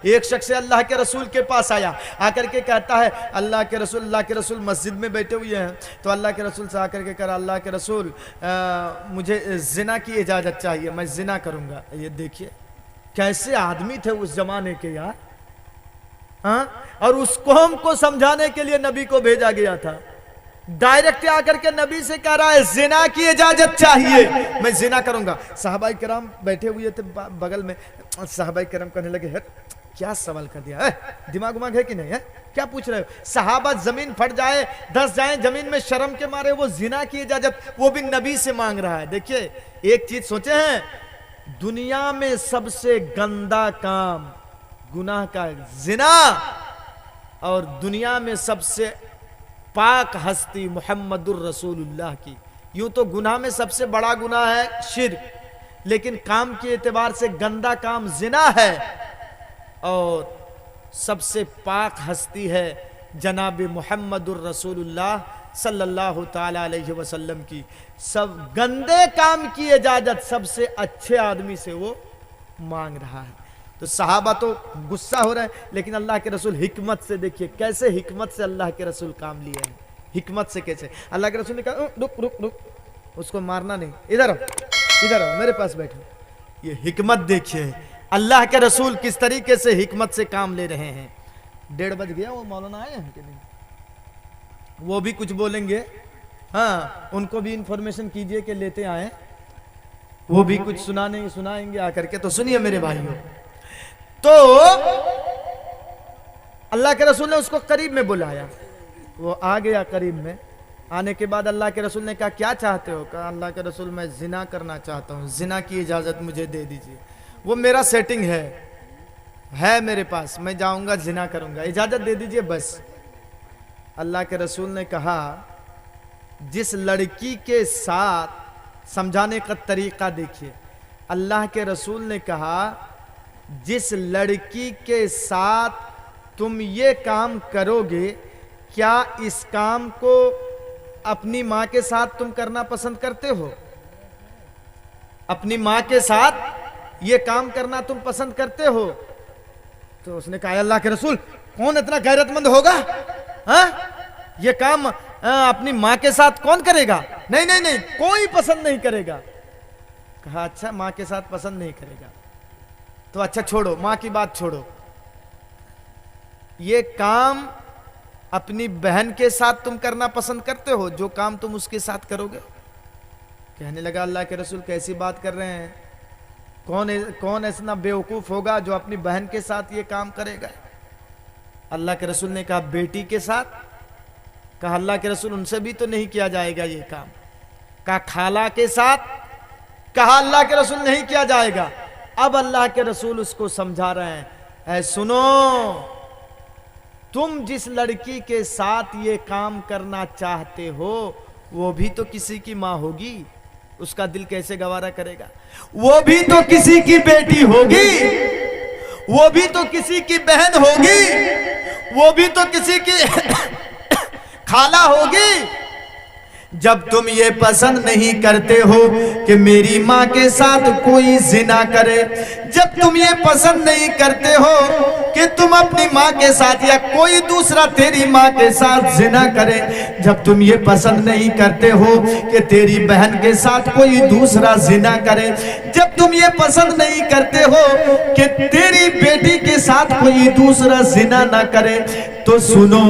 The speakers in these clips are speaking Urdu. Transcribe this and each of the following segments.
ایک شخص اللہ کے رسول کے پاس آیا، آ کر کے کہتا ہے اللہ کے رسول مسجد میں بیٹھے ہوئے ہیں، تو اللہ کے رسول سے آ کر کے کہا اللہ کے رسول مجھے زنا کی اجازت چاہیے، میں زنا کروں گا۔ یہ دیکھیے کیسے آدمی تھے اس زمانے کے یار، ہاں، اور اس قوم کو سمجھانے کے لیے نبی کو بھیجا گیا تھا، ڈائریکٹ آ کر کے نبی سے کہہ رہا ہے زنا کی اجازت چاہیے، میں زنا کروں گا۔ صحابہ کرام بیٹھے ہوئے تھے بغل میں، صحابہ کرام کہنے لگے کیا سوال کر دیا ہے، دماغ وماغ ہے کہ نہیں ہے، کیا پوچھ رہے ہو؟ صحابہ زمین پھٹ جائے، دس جائیں زمین میں شرم کے مارے، وہ زنا کی اجازت وہ بھی نبی سے مانگ رہا ہے۔ دیکھیے ایک چیز سوچے ہیں، دنیا میں سب سے گندا کام گناہ کا زنا، اور دنیا میں سب سے پاک ہستی محمد الرسول اللہ کی۔ یوں تو گناہ میں سب سے بڑا گناہ ہے شرک، لیکن کام کے اعتبار سے گندا کام زنا ہے، اور سب سے پاک ہستی ہے جناب محمد الرسول اللہ صلی اللہ تعالی علیہ وسلم کی۔ سب گندے کام کی اجازت سب سے اچھے آدمی سے وہ مانگ رہا ہے۔ تو صحابہ تو غصہ ہو رہے ہیں، لیکن اللہ کے رسول حکمت سے، دیکھیے کیسے حکمت سے اللہ کے رسول کام لیے ہیں، حکمت سے کیسے۔ اللہ کے رسول نے کہا رک رک رک، اس کو مارنا نہیں، ادھر آؤ میرے پاس بیٹھو۔ یہ حکمت دیکھیے اللہ کے رسول کس طریقے سے حکمت سے کام لے رہے ہیں۔ 1:30 بج گیا، وہ مولانا آئے ہیں کہ نہیں؟ وہ بھی کچھ بولیں گے، ہاں ان کو بھی انفارمیشن کیجئے کہ لیتے آئیں، وہ بھی کچھ سنائیں گے آ کر کے۔ تو سنیے میرے بھائیوں، تو اللہ کے رسول نے اس کو قریب میں بلایا، وہ آ گیا قریب میں۔ آنے کے بعد اللہ کے رسول نے کہا کیا چاہتے ہو؟ کہا اللہ کے رسول میں زنا کرنا چاہتا ہوں، زنا کی اجازت مجھے دے دیجیے، وہ میرا سیٹنگ ہے میرے پاس، میں جاؤں گا زنا کروں گا، اجازت دے دیجیے بس۔ اللہ کے رسول نے کہا جس لڑکی کے ساتھ، سمجھانے کا طریقہ دیکھیے، اللہ کے رسول نے کہا جس لڑکی کے ساتھ تم یہ کام کرو گے، کیا اس کام کو اپنی ماں کے ساتھ تم کرنا پسند کرتے ہو؟ اپنی ماں کے ساتھ یہ کام کرنا تم پسند کرتے ہو؟ تو اس نے کہا اللہ کے رسول کون اتنا غیرت مند ہوگا، ہاں یہ کام اپنی ماں کے ساتھ کون کرے گا؟ نہیں نہیں نہیں، کوئی پسند نہیں کرے گا۔ کہا اچھا ماں کے ساتھ پسند نہیں کرے گا، تو اچھا چھوڑو، ماں کی بات چھوڑو، یہ کام اپنی بہن کے ساتھ تم کرنا پسند کرتے ہو، جو کام تم اس کے ساتھ کرو گے؟ کہنے لگا اللہ کے رسول کیسی بات کر رہے ہیں، کون ایسا بیوقوف ہوگا جو اپنی بہن کے ساتھ یہ کام کرے گا؟ اللہ کے رسول نے کہا بیٹی کے ساتھ؟ کہا اللہ کے رسول ان سے بھی تو نہیں کیا جائے گا یہ کام۔ کہا خالہ کے ساتھ؟ کہا اللہ کے رسول نہیں کیا جائے گا۔ اب اللہ کے رسول اس کو سمجھا رہے ہیں، اے سنو، تم جس لڑکی کے ساتھ یہ کام کرنا چاہتے ہو وہ بھی تو کسی کی ماں ہوگی، اس کا دل کیسے گوارا کرے گا؟ وہ بھی تو کسی کی بیٹی ہوگی، وہ بھی تو کسی کی بہن ہوگی، وہ بھی تو کسی کی خالہ ہوگی۔ جب تم یہ پسند نہیں کرتے ہو کہ میری ماں کے ساتھ کوئی زنا کرے، جب تم یہ پسند نہیں کرتے ہو کہ تم اپنی ماں کے ساتھ یا کوئی دوسرا تیری ماں کے ساتھ زنا کرے، جب تم یہ پسند نہیں کرتے ہو کہ تیری بہن کے ساتھ کوئی دوسرا زنا کرے، جب تم یہ پسند نہیں کرتے ہو کہ تیری بیٹی کے ساتھ کوئی دوسرا زنا نہ کرے، تو سنو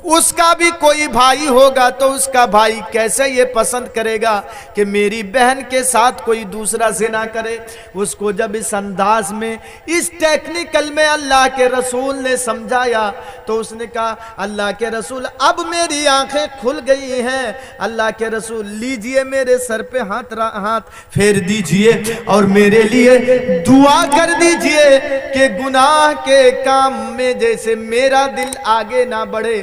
اس کا بھی کوئی بھائی ہوگا تو اس کا بھائی کیسے یہ پسند کرے گا کہ میری بہن کے ساتھ کوئی دوسرا زنا کرے؟ اس کو جب اس انداز میں، اس ٹیکنیکل میں اللہ کے رسول نے سمجھایا تو اس نے کہا اللہ کے رسول اب میری آنکھیں کھل گئی ہیں، اللہ کے رسول لیجئے میرے سر پہ ہاتھ پھیر دیجئے اور میرے لیے دعا کر دیجئے کہ گناہ کے کام میں جیسے میرا دل آگے نہ بڑھے،